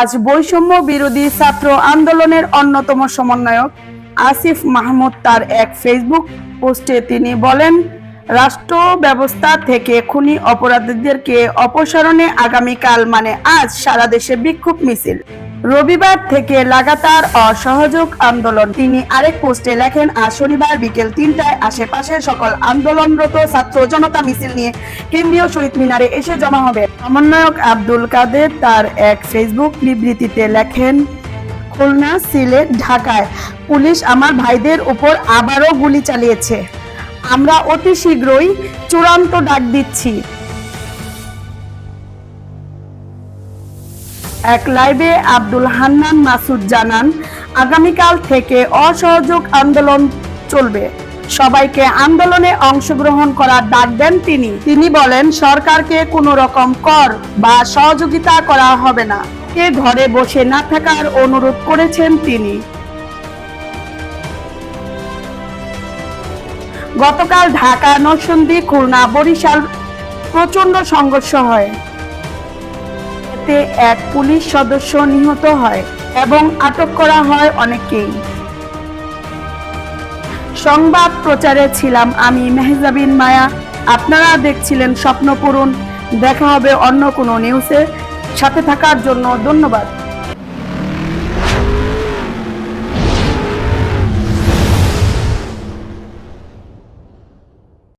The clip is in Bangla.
আজ বৈষম্য বিরোধী ছাত্র আন্দোলনের অন্যতম সমন্বয়ক আসিফ মাহমুদ তার এক ফেসবুক পোস্টে তিনি বলেন, রাষ্ট্র ব্যবস্থা থেকে খুনি অপরাধীদেরকে অপসারণে আগামীকাল মানে আজ সারা দেশে বিক্ষোভ মিছিল। রবিবার থেকে লাগাতার অসহযোগ আন্দোলন। তিনি আরেক পোস্টে লেখেন, আজ শনিবার বিকেল 3টায় আশেপাশের সকল আন্দোলনরত ছাত্র জনতা মিছিল নিয়ে কেন্দ্রীয় শহীদ মিনারে এসে জমা হবে। সমন্বয়ক আব্দুল কাদের তার এক ফেসবুক বিবৃতিতে লেখেন, খুলনা, সিলেট, ঢাকায় পুলিশ আমার ভাইদের উপর আবারও গুলি চালিয়েছে। আমরা অতি শীঘ্রই চূড়ান্ত ডাক দিচ্ছি। এক লাইভে আব্দুল হান্নান মাসুদ জানান, আগামীকাল থেকে অসহযোগ আন্দোলন চলবে। সবাইকে আন্দোলনে অংশগ্রহণ করার ডাক দেন তিনি বলেন, সরকারকে কোনো রকম কর বা সহযোগিতা করা হবে না। কে ঘরে বসে না থাকার অনুরোধ করেছেন তিনি। গতকাল ঢাকা, নরসিংদী, খুলনা, বরিশাল প্রচন্ড সংঘর্ষ হয়। এতে এক পুলিশ সদস্য নিহত হয় এবং আটক করা হয় অনেককেই। সংবাদ প্রচারে ছিলাম আমি মেহজাবিন মায়া। আপনারা দেখছিলেন স্বপ্ন পূরণ। দেখা হবে অন্য কোনো নিউজে। সাথে থাকার জন্য ধন্যবাদ।